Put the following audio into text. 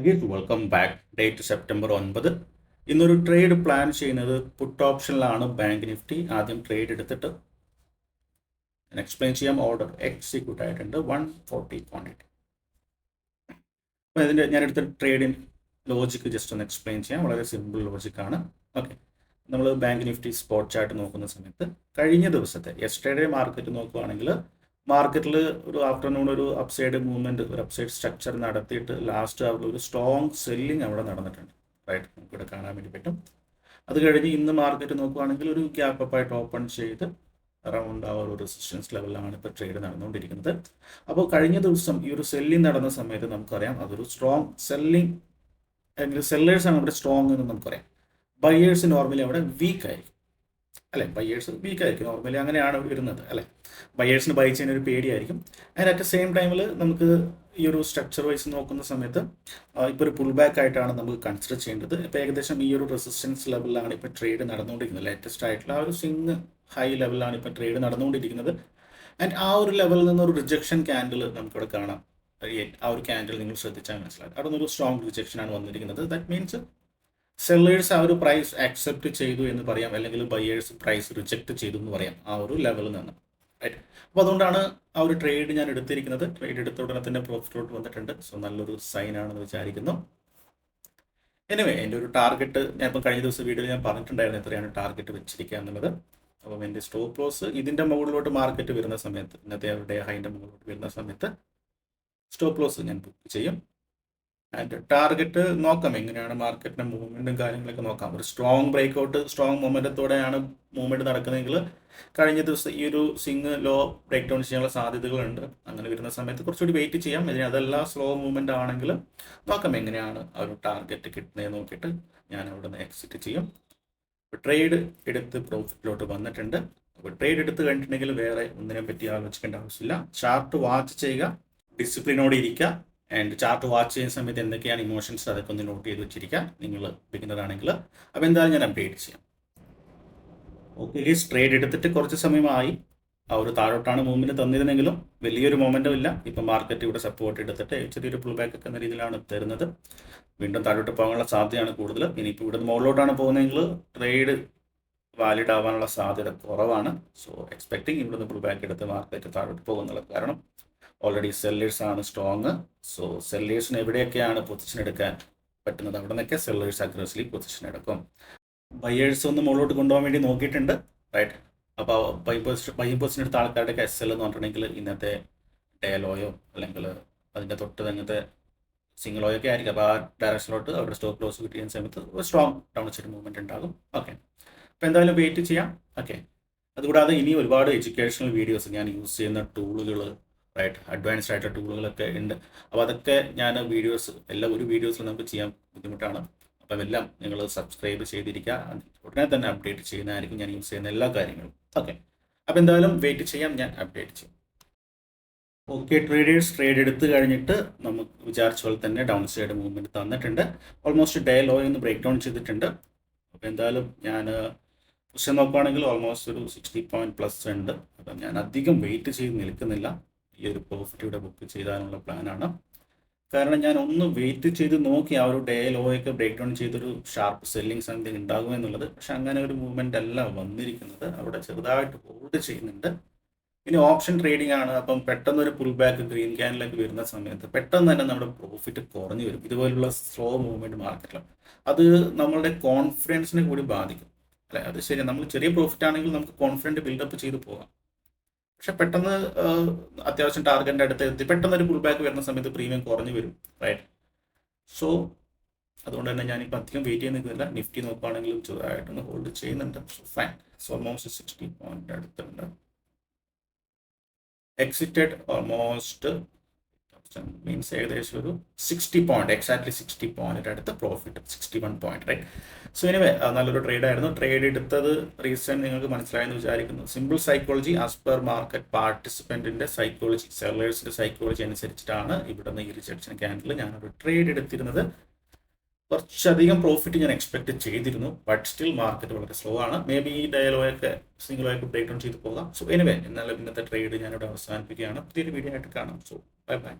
Welcome back. Date September 9. ഇന്നൊരു trade plan ചെയ്യുന്നത് പുട്ട് ഓപ്ഷനിലാണ്. ബാങ്ക് നിഫ്റ്റി ആദ്യം ട്രേഡ് എടുത്തിട്ട് എക്സ്പ്ലെയിൻ ചെയ്യാം. ഓർഡർ എക്സിക്യൂട്ട് ആയിട്ടുണ്ട് 140 ക്വാണ്ടിറ്റി. അപ്പോൾ ഇതിൻ്റെ ഞാൻ എടുത്ത ട്രേഡിൻ ലോജിക്ക് ജസ്റ്റ് ഒന്ന് എക്സ്പ്ലെയിൻ ചെയ്യാം. വളരെ സിമ്പിൾ ലോജിക്കാണ്. ഓക്കെ, നമ്മൾ ബാങ്ക് നിഫ്റ്റി സ്പോട്ട് ചാർട്ട് നോക്കുന്ന സമയത്ത് കഴിഞ്ഞ ദിവസത്തെ യെസ്റ്റർഡേ മാർക്കറ്റ് നോക്കുകയാണെങ്കിൽ മാർക്കറ്റിൽ ഒരു ആഫ്റ്റർനൂൺ ഒരു അപ്സൈഡ് മൂവ്മെൻറ്റ്, ഒരു അപ്സൈഡ് സ്ട്രക്ചർ നടത്തിയിട്ട് ലാസ്റ്റ് അവിടെ ഒരു സ്ട്രോങ് സെല്ലിങ് അവിടെ നടന്നിട്ടുണ്ട്. റൈറ്റ്, നമുക്കിവിടെ കാണാൻ വേണ്ടി പറ്റും. അത് കഴിഞ്ഞ് ഇന്ന് മാർക്കറ്റ് നോക്കുകയാണെങ്കിൽ ഒരു ഗ്യാപ്പ് അപ്പ് ആയിട്ട് ഓപ്പൺ ചെയ്ത് അറൗണ്ട് ആ ഒരു റെസിസ്റ്റൻസ് ലെവലിലാണ് ഇപ്പോൾ ട്രേഡ് നടന്നുകൊണ്ടിരിക്കുന്നത്. അപ്പോൾ കഴിഞ്ഞ ദിവസം ഈ ഒരു സെല്ലിങ് നടന്ന സമയത്ത് നമുക്കറിയാം അതൊരു സ്ട്രോങ് സെല്ലിങ്, അല്ലെങ്കിൽ സെല്ലേഴ്സാണ് അവിടെ സ്ട്രോങ് എന്ന് നമുക്കറിയാം. ബയേഴ്സ് നോർമലി അവിടെ വീക്ക് ആയിരിക്കും അല്ലേ. ബയേഴ്സ് വീക്ക് ആയിരിക്കും നോർമലി, അങ്ങനെയാണ് വരുന്നത് അല്ലേ. ബയേഴ്സിന് ബൈ ചെയ്യുന്ന ഒരു പേടിയായിരിക്കും. ആൻഡ് അറ്റ് ദ സെയിം ടൈമിൽ നമുക്ക് ഈ ഒരു സ്ട്രക്ചർ വൈസ് നോക്കുന്ന സമയത്ത് ഇപ്പോൾ ഒരു പുൾ ബാക്ക് ആയിട്ടാണ് നമുക്ക് കൺസിഡർ ചെയ്യേണ്ടത്. ഇപ്പോൾ ഏകദേശം ഈ ഒരു റെസിസ്റ്റൻസ് ലെവലിലാണ് ഇപ്പോൾ ട്രേഡ് നടന്നുകൊണ്ടിരിക്കുന്നത്. ലേറ്റസ്റ്റ് ആയിട്ടുള്ള ആ ഒരു സ്വിങ് ഹൈ ലെവലിലാണ് ഇപ്പോൾ ട്രേഡ് നടന്നുകൊണ്ടിരിക്കുന്നത്. ആൻഡ് ആ ഒരു ലെവലിൽ നിന്നൊരു റിജക്ഷൻ ക്യാൻഡിൽ നമുക്കിവിടെ കാണാം. ആ ഒരു ക്യാൻഡിൽ നിങ്ങൾ ശ്രദ്ധിച്ചാൽ മനസ്സിലാക്കും, അവിടെ നിന്നൊരു സ്ട്രോങ് റിജക്ഷനാണ് വന്നിരിക്കുന്നത്. ദാറ്റ് മീൻസ് സെല്ലേഴ്സ് ആ ഒരു പ്രൈസ് ആക്സെപ്റ്റ് ചെയ്തു എന്ന് പറയാം, അല്ലെങ്കിൽ ബയേഴ്സ് പ്രൈസ് റിജക്റ്റ് ചെയ്തു എന്ന് പറയാം ആ ഒരു ലെവലിൽ നിന്ന്. റൈറ്റ്, അപ്പോൾ അതുകൊണ്ടാണ് ആ ഒരു ട്രേഡ് ഞാൻ എടുത്തിരിക്കുന്നത്. ട്രേഡ് എടുത്ത ഉടനെ തന്നെ പ്രോഫിറ്റോട്ട് വന്നിട്ടുണ്ട്. സോ നല്ലൊരു സൈൻ ആണെന്ന് വിചാരിക്കുന്നു. എനിവേ, എൻ്റെ ഒരു ടാർഗറ്റ് ഞാനിപ്പോൾ കഴിഞ്ഞ ദിവസം വീഡിയോയിൽ ഞാൻ പറഞ്ഞിട്ടുണ്ടായിരുന്നു എത്രയാണ് ടാർഗറ്റ് വെച്ചിരിക്കുക എന്നുള്ളത്. അപ്പം എൻ്റെ സ്റ്റോപ്പ് ലോസ് ഇതിൻ്റെ മുകളിലോട്ട് മാർക്കറ്റ് വരുന്ന സമയത്ത്, ഇന്നത്തെ അവരുടെ ഹൈൻ്റെ മുകളിലോട്ട് വരുന്ന സമയത്ത് സ്റ്റോപ്പ് ലോസ് ഞാൻ ബുക്ക് ചെയ്യും. ആൻഡ് ടാർഗറ്റ് നോക്കാം, എങ്ങനെയാണ് മാർക്കറ്റിൻ്റെ മൂവ്മെൻറ്റും കാര്യങ്ങളൊക്കെ നോക്കാം. ഒരു സ്ട്രോങ് ബ്രേക്ക്ഔട്ട്, സ്ട്രോങ് മൊമെൻറ്റത്തോടെയാണ് മൂവ്മെൻറ്റ് നടക്കുന്നതെങ്കിൽ കഴിഞ്ഞ ദിവസം ഈ ഒരു സിംഗ് ലോ ബ്രേക്ക് ഡൗൺ ചെയ്യാനുള്ള സാധ്യതകളുണ്ട്. അങ്ങനെ വരുന്ന സമയത്ത് കുറച്ചുകൂടി വെയിറ്റ് ചെയ്യാം. ഇതിന് അതെല്ലാം സ്ലോ മൂവ്മെൻ്റ് ആണെങ്കിൽ നോക്കാം എങ്ങനെയാണ് ആ ഒരു ടാർഗറ്റ് കിട്ടുന്നതെന്ന് നോക്കിയിട്ട് ഞാൻ അവിടെ നിന്ന് എക്സിറ്റ് ചെയ്യും. ട്രേഡ് എടുത്ത് പ്രോഫിറ്റിലോട്ട് വന്നിട്ടുണ്ട്. അപ്പോൾ ട്രേഡ് എടുത്ത് കഴിഞ്ഞിട്ടുണ്ടെങ്കിൽ വേറെ ഒന്നിനെ പറ്റി ആലോചിക്കേണ്ട ആവശ്യമില്ല. ചാർട്ട് വാച്ച് ചെയ്യുക, ഡിസിപ്ലിനോടെ ഇരിക്കുക. ആൻഡ് ചാർട്ട് വാച്ച് ചെയ്യുന്ന സമയത്ത് എന്തൊക്കെയാണ് ഇമോഷൻസ് അതൊക്കെ ഒന്ന് നോട്ട് ചെയ്ത് വെച്ചിരിക്കുക നിങ്ങൾ ബിഗിനർ ആണെങ്കിൽ. അപ്പോൾ എന്തായാലും ഞാൻ അപ്ഡേറ്റ് ചെയ്യാം. ഓക്കെ ഗൈസ്, ട്രേഡ് എടുത്തിട്ട് കുറച്ച് സമയമായി. ആ ഒരു താഴോട്ടാണ് മൂവ്മെൻറ്റ് തന്നിരുന്നെങ്കിലും വലിയൊരു മൊമെൻറ്റും ഇല്ല. ഇപ്പം മാർക്കറ്റ് ഇവിടെ സപ്പോർട്ട് എടുത്തിട്ട് ചെറിയൊരു പുൾ ബാക്ക് ഒക്കെ എന്ന രീതിയിലാണ് തരുന്നത്. വീണ്ടും താഴോട്ട് പോകാനുള്ള സാധ്യതയാണ് കൂടുതൽ. ഇനിയിപ്പോൾ ഇവിടെ മുകളിലോട്ടാണ് പോകുന്നതെങ്കിൽ ട്രേഡ് വാലിഡ് ആവാനുള്ള സാധ്യത കുറവാണ്. സോ എക്സ്പെക്ടിങ് ഇവിടുന്ന് പുൾ ബാക്ക് എടുത്ത് മാർക്കറ്റ് താഴോട്ട് പോകുന്നുള്ള കാരണം ഓൾറെഡി സെല്ലേഴ്സ് ആണ് സ്ട്രോങ്. സോ സെല്ലേഴ്സിന് എവിടെയൊക്കെയാണ് പൊസിഷൻ എടുക്കാൻ പറ്റുന്നത് അവിടെ നിന്നൊക്കെ സെല്ലേഴ്സ് അഗ്രസ്ലി പൊസിഷൻ എടുക്കും. ബയേഴ്സ് ഒന്ന് മുകളിലോട്ട് കൊണ്ടുപോകാൻ വേണ്ടി നോക്കിയിട്ടുണ്ട്. റൈറ്റ്, അപ്പോൾ ബൈ പൊസിഷൻ എടുത്ത ആൾക്കാരുടെയൊക്കെ എസ് എൽ എന്ന് പറഞ്ഞിട്ടുണ്ടെങ്കിൽ ഇന്നത്തെ ഡേലോയോ അല്ലെങ്കിൽ അതിൻ്റെ തൊട്ട് തങ്ങത്തെ സിംഗിളോയോ ഒക്കെ ആയിരിക്കും. അപ്പോൾ ആ ഡയറക്ഷനിലോട്ട് അവിടെ സ്റ്റോപ്പ് ലോസ് കിട്ടി ചെയ്യുന്ന സമയത്ത് ഒരു സ്ട്രോങ് ഡൗൺ സൈഡ് മൂവ്മെൻറ്റ് ഉണ്ടാകും. ഓക്കെ, അപ്പോൾ എന്തായാലും വെയിറ്റ് ചെയ്യാം. ഓക്കെ, അതുകൂടാതെ ഇനി ഒരുപാട് എഡ്യൂക്കേഷണൽ വീഡിയോസ് ഞാൻ യൂസ് ചെയ്യുന്ന ടൂളുകൾ, റൈറ്റ്, അഡ്വാൻസ്ഡ് ആയിട്ടുള്ള ടൂളുകളൊക്കെ ഉണ്ട്. അപ്പോൾ അതൊക്കെ ഞാൻ എല്ലാം ഒരു വീഡിയോസിൽ നമുക്ക് ചെയ്യാൻ ബുദ്ധിമുട്ടാണ്. അപ്പം എല്ലാം നിങ്ങൾ സബ്സ്ക്രൈബ് ചെയ്തിരിക്കുക. ഉടനെ തന്നെ അപ്ഡേറ്റ് ചെയ്യുന്നതായിരിക്കും ഞാൻ യൂസ് ചെയ്യുന്ന എല്ലാ കാര്യങ്ങളും. ഓക്കെ, അപ്പോൾ എന്തായാലും വെയിറ്റ് ചെയ്യാം, ഞാൻ അപ്ഡേറ്റ് ചെയ്യും. ഓക്കെ ട്രേഡേഴ്സ്, ട്രേഡ് എടുത്ത് കഴിഞ്ഞിട്ട് നമുക്ക് വിചാരിച്ച പോലെ തന്നെ ഡൗൺ സൈഡ് മൂവ്മെൻറ്റ് തന്നിട്ടുണ്ട്. ഓൾമോസ്റ്റ് ഡേ ലോ എന്ന് ബ്രേക്ക് ഡൗൺ ചെയ്തിട്ടുണ്ട്. അപ്പോൾ എന്തായാലും ഞാൻ പൊസിഷൻ നോക്കുകയാണെങ്കിൽ ഓൾമോസ്റ്റ് ഒരു 60 പോയിന്റ് പ്ലസ് ഉണ്ട്. അപ്പം ഞാൻ അധികം വെയിറ്റ് ചെയ്ത് നിൽക്കുന്നില്ല. ഈ ഒരു പ്രോഫിറ്റ് ഇവിടെ ബുക്ക് ചെയ്താനുള്ള പ്ലാനാണ്. കാരണം ഞാൻ ഒന്ന് വെയിറ്റ് ചെയ്ത് നോക്കി ആ ഒരു ഡേ ലോയൊക്കെ ബ്രേക്ക് ഡൗൺ ചെയ്തൊരു ഷാർപ്പ് സെല്ലിങ് സംതിങ് ഉണ്ടാകുമെന്നുള്ളത്. പക്ഷെ അങ്ങനെ ഒരു മൂവ്മെൻ്റ് അല്ല വന്നിരിക്കുന്നത്. അവിടെ ചെറുതായിട്ട് ഹോൾഡ് ചെയ്യുന്നുണ്ട്. ഇനി ഓപ്ഷൻ ട്രേഡിംഗ് ആണ്. അപ്പം പെട്ടെന്ന് ഒരു പുൾ ബാക്ക് ഗ്രീൻ ക്യാനിലേക്ക് വരുന്ന സമയത്ത് പെട്ടെന്ന് തന്നെ നമ്മുടെ പ്രോഫിറ്റ് കുറഞ്ഞു വരും. ഇതുപോലുള്ള സ്ലോ മൂവ്മെൻറ്റ് മാർക്കറ്റിൽ അത് നമ്മളുടെ കോൺഫിഡൻസിനെ കൂടി ബാധിക്കും അല്ലേ. അത് ശരി, നമ്മൾ ചെറിയ പ്രോഫിറ്റ് ആണെങ്കിൽ നമുക്ക് കോൺഫിഡൻറ്റ് ബിൽഡപ്പ് ചെയ്ത് പോകാം. പക്ഷെ പെട്ടെന്ന് അത്യാവശ്യം ടാർഗറ്റിൻ്റെ അടുത്ത് എത്തി പെട്ടെന്ന് ഒരു പുൾ ബാക്ക് വരുന്ന സമയത്ത് പ്രീമിയം കുറഞ്ഞു വരും. റൈറ്റ്, സോ അതുകൊണ്ട് തന്നെ ഞാനിപ്പോൾ അധികം വെയിറ്റ് ചെയ്യാൻ നിൽക്കുന്നില്ല. നിഫ്റ്റി നോക്കുകയാണെങ്കിലും ചെറുതായിട്ടൊന്ന് ഹോൾഡ് ചെയ്യുന്നുണ്ട്. So fine, so almost 60 point അടുത്തുണ്ട്. എക്സിറ്റഡ് ഓൾമോസ്റ്റ് മീൻസ് ഏകദേശം ഒരു 60 പോയിന്റ്, എക്സാക്ട്ലി 60 പോയിന്റ് അടുത്ത് profit 61 point. Right, so anyway നല്ലൊരു ട്രേഡ് ആയിരുന്നു. ട്രേഡ് എടുത്തത് റീസൺ നിങ്ങൾക്ക് മനസ്സിലായെന്ന് വിചാരിക്കുന്നു. Simple psychology as per market പാർട്ടിസിപ്പൻറ്റിൻ്റെ സൈക്കോളജി, സെല്ലേഴ്സിൻ്റെ സൈക്കോളജി അനുസരിച്ചിട്ടാണ് ഇവിടുന്ന് ഈ റിജക്ഷൻ ക്യാൻഡിൽ ഞാനൊരു ട്രേഡ് എടുത്തിരുന്നത്. കുറച്ചധികം പ്രോഫിറ്റ് ഞാൻ എക്സ്പെക്ട് ചെയ്തിരുന്നു. ബട്ട് സ്റ്റിൽ മാർക്കറ്റ് വളരെ സ്ലോ ആണ്. മേ ബി ഈ ഡയലോയൊക്കെ സിംഗിളോയൊക്കെ ബ്രേക്ക് ഡൗൺ ചെയ്ത് പോകാം. സോ എനിവേ എന്നാലും ഇന്നത്തെ ട്രേഡ് ഞാനിവിടെ അവസാനിപ്പിക്കുകയാണ്. പുതിയൊരു വീഡിയോ ആയിട്ട് കാണാം. So bye bye.